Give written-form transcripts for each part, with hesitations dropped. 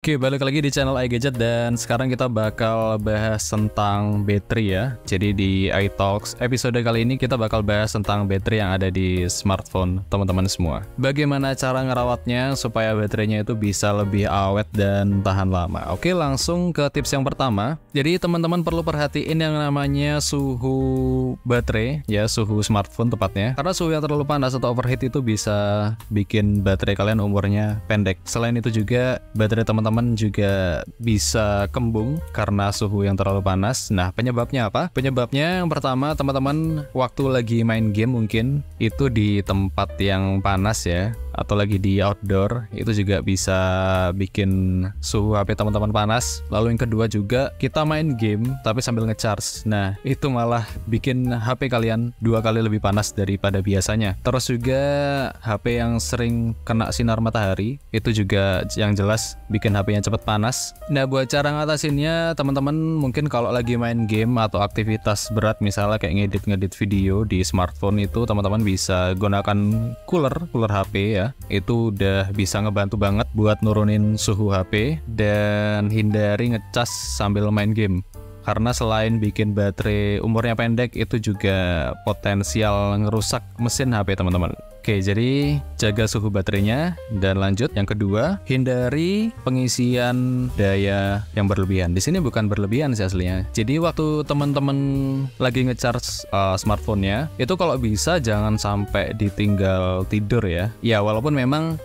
Oke, balik lagi di channel iGadget dan sekarang kita bakal bahas tentang baterai ya. Jadi di iTalks episode kali ini kita bakal bahas tentang baterai yang ada di smartphone teman-teman semua. Bagaimana cara ngerawatnya supaya baterainya itu bisa lebih awet dan tahan lama. Oke, langsung ke tips yang pertama. Jadi teman-teman perlu perhatiin yang namanya suhu baterai ya, suhu smartphone tepatnya. Karena suhu yang terlalu panas atau overheat itu bisa bikin baterai kalian umurnya pendek. Selain itu juga baterai teman-teman juga bisa kembung karena suhu yang terlalu panas. Nah, penyebabnya apa? Penyebabnya yang pertama, teman-teman waktu lagi main game mungkin itu di tempat yang panas ya, atau lagi di outdoor, itu juga bisa bikin suhu HP teman-teman panas. Lalu yang kedua juga, kita main game tapi sambil ngecharge. Nah, itu malah bikin HP kalian 2 kali lebih panas daripada biasanya. Terus juga HP yang sering kena sinar matahari, itu juga yang jelas bikin HP-nya cepet panas. Nah, buat cara ngatasinnya, teman-teman mungkin kalau lagi main game atau aktivitas berat misalnya kayak ngedit video di smartphone, itu teman-teman bisa gunakan cooler HP ya. Itu udah bisa ngebantu banget buat nurunin suhu HP dan hindari ngecas sambil main game. Karena selain bikin baterai umurnya pendek, itu juga potensial ngerusak mesin HP teman-teman. Oke, jadi jaga suhu baterainya. Dan lanjut, yang kedua, hindari pengisian daya yang berlebihan. Di sini bukan berlebihan sih aslinya. Jadi waktu teman-teman lagi ngecharge smartphone-nya, itu kalau bisa jangan sampai ditinggal tidur ya. Ya, walaupun memang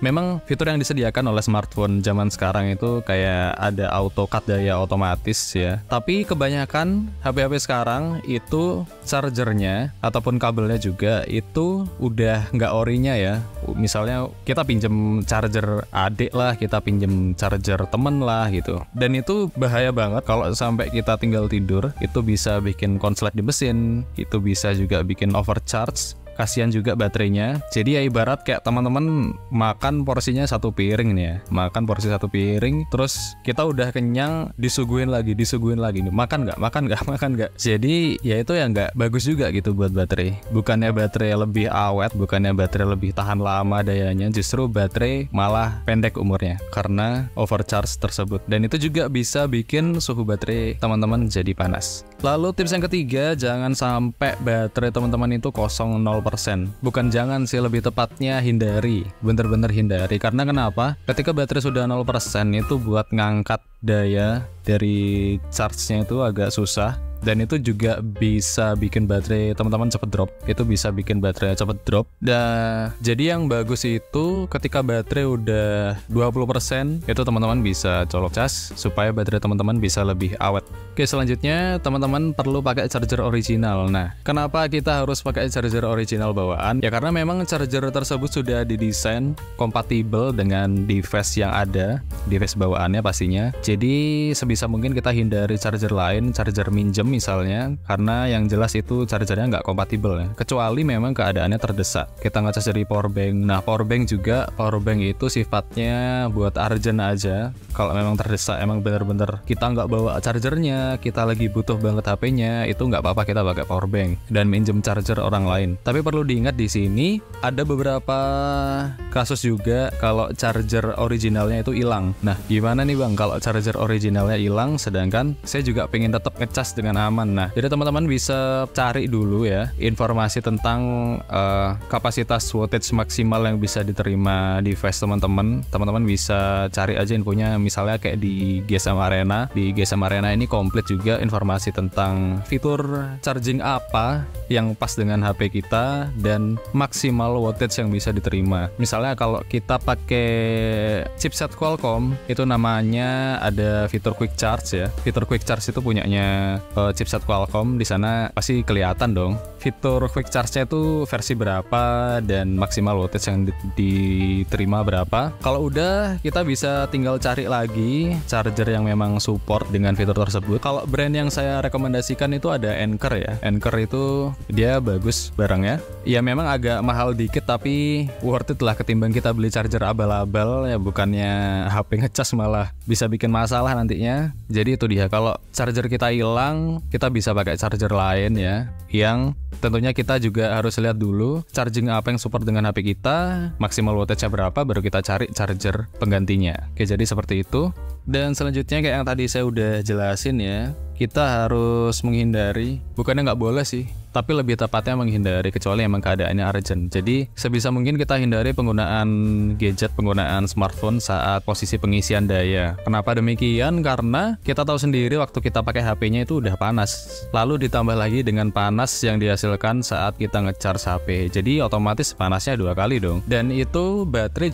memang fitur yang disediakan oleh smartphone zaman sekarang itu kayak ada auto cut daya otomatis ya. Tapi kebanyakan HP-HP sekarang itu chargernya ataupun kabelnya juga itu udah nggak orinya ya. Misalnya kita pinjem charger adik lah, kita pinjem charger temen lah gitu. Dan itu bahaya banget kalau sampai kita tinggal tidur, itu bisa bikin konslet di mesin, itu bisa juga bikin overcharge. Kasihan juga baterainya. Jadi ya ibarat kayak teman-teman makan porsinya 1 piring nih ya. Makan porsi 1 piring, terus kita udah kenyang, disuguhin lagi. Makan nggak? Jadi ya itu yang nggak bagus juga gitu buat baterai. Bukannya baterai lebih awet, bukannya baterai lebih tahan lama dayanya, justru baterai malah pendek umurnya karena overcharge tersebut. Dan itu juga bisa bikin suhu baterai teman-teman jadi panas. Lalu tips yang ketiga, jangan sampai baterai teman-teman itu kosong 0%. Bukan jangan sih, lebih tepatnya hindari. Bener-bener hindari. Karena kenapa? Ketika baterai sudah 0%, itu buat ngangkat daya dari charge-nya itu agak susah. Dan itu juga bisa bikin baterai teman-teman cepet drop. Itu bisa bikin baterai cepet drop. Dan jadi yang bagus itu ketika baterai udah 20%, itu teman-teman bisa colok cas supaya baterai teman-teman bisa lebih awet. Oke, selanjutnya teman-teman perlu pakai charger original. Nah, kenapa kita harus pakai charger original bawaan? Ya karena memang charger tersebut sudah didesain kompatibel dengan device yang ada, device bawaannya pastinya. Jadi sebisa mungkin kita hindari charger lain, charger minjem misalnya, karena yang jelas itu chargernya nggak kompatibel ya. Kecuali memang keadaannya terdesak. Kita ngecas dari powerbank. Nah, powerbank itu sifatnya buat urgent aja. Kalau memang terdesak, emang bener-bener kita nggak bawa chargernya, kita lagi butuh banget HP-nya, itu nggak apa-apa kita pakai powerbank dan minjem charger orang lain. Tapi perlu diingat di sini ada beberapa kasus juga kalau charger originalnya itu hilang. Nah, gimana nih Bang kalau charger originalnya hilang sedangkan saya juga pengen tetap ngecas dengan aman. Nah, jadi teman-teman bisa cari dulu ya informasi tentang kapasitas wattage maksimal yang bisa diterima device teman-teman. Teman-teman bisa cari aja infonya, misalnya kayak di GSM Arena. Di GSM Arena ini komplit juga informasi tentang fitur charging apa yang pas dengan HP kita dan maksimal wattage yang bisa diterima. Misalnya kalau kita pakai chipset Qualcomm, itu namanya ada fitur quick charge ya. Fitur quick charge itu punyanya chipset Qualcomm. Di sana pasti kelihatan dong fitur quick charge-nya itu versi berapa dan maksimal wattage yang diterima berapa. Kalau udah, kita bisa tinggal cari lagi charger yang memang support dengan fitur tersebut. Kalau brand yang saya rekomendasikan itu ada Anker ya. Anker itu dia bagus barangnya. Ya memang agak mahal dikit tapi worth it lah ketimbang kita beli charger abal-abal ya, bukannya HP ngecas malah bisa bikin masalah nantinya. Jadi itu dia, kalau charger kita hilang, kita bisa pakai charger lain ya yang Tentunya kita juga harus lihat dulu charging apa yang support dengan HP kita, maksimal wattage-nya berapa, baru kita cari charger penggantinya. Oke, jadi seperti itu. Dan selanjutnya kayak yang tadi saya udah jelasin ya, kita harus menghindari, bukannya nggak boleh sih, tapi lebih tepatnya menghindari kecuali emang keadaannya urgent. Jadi sebisa mungkin kita hindari penggunaan gadget, penggunaan smartphone saat posisi pengisian daya. Kenapa demikian? Karena kita tahu sendiri waktu kita pakai HP-nya itu udah panas. Lalu ditambah lagi dengan panas yang dihasilkan saat kita nge-charge HP. Jadi otomatis panasnya 2 kali dong. Dan itu baterai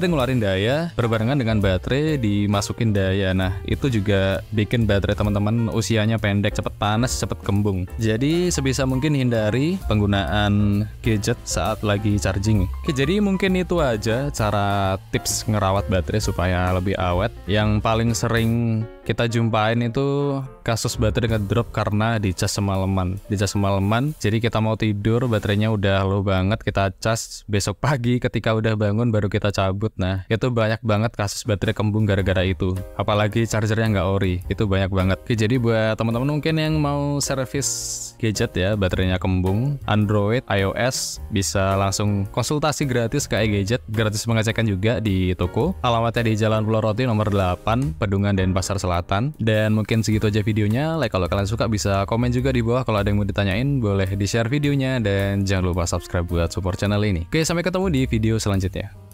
ngeluarin daya berbarengan dengan baterai dimasukin daya. Nah, itu juga bikin baterai teman-teman usianya pendek, cepet panas, cepet kembung. Jadi sebisa mungkin hindari penggunaan gadget saat lagi charging. Oke, jadi mungkin itu aja cara tips ngerawat baterai supaya lebih awet. Yang paling sering kita jumpain itu kasus baterai ngedrop karena dicas semalaman. Jadi kita mau tidur, baterainya udah low banget, kita cas, besok pagi ketika udah bangun baru kita cabut. Nah, itu banyak banget kasus baterai kembung gara-gara itu. Apalagi chargernya nggak ori, itu banyak banget. Oke, jadi buat teman-teman mungkin yang mau servis gadget ya, baterainya kembung, Android, iOS, bisa langsung konsultasi gratis ke iGadget, gratis pengecekan juga di toko. Alamatnya di Jalan Pulau Roti nomor 8, Pedungan Denpasar Selatan. Dan mungkin segitu aja videonya. Like kalau kalian suka, bisa komen juga di bawah. Kalau ada yang mau ditanyain, boleh di-share videonya. Dan jangan lupa subscribe buat support channel ini. Oke, sampai ketemu di video selanjutnya.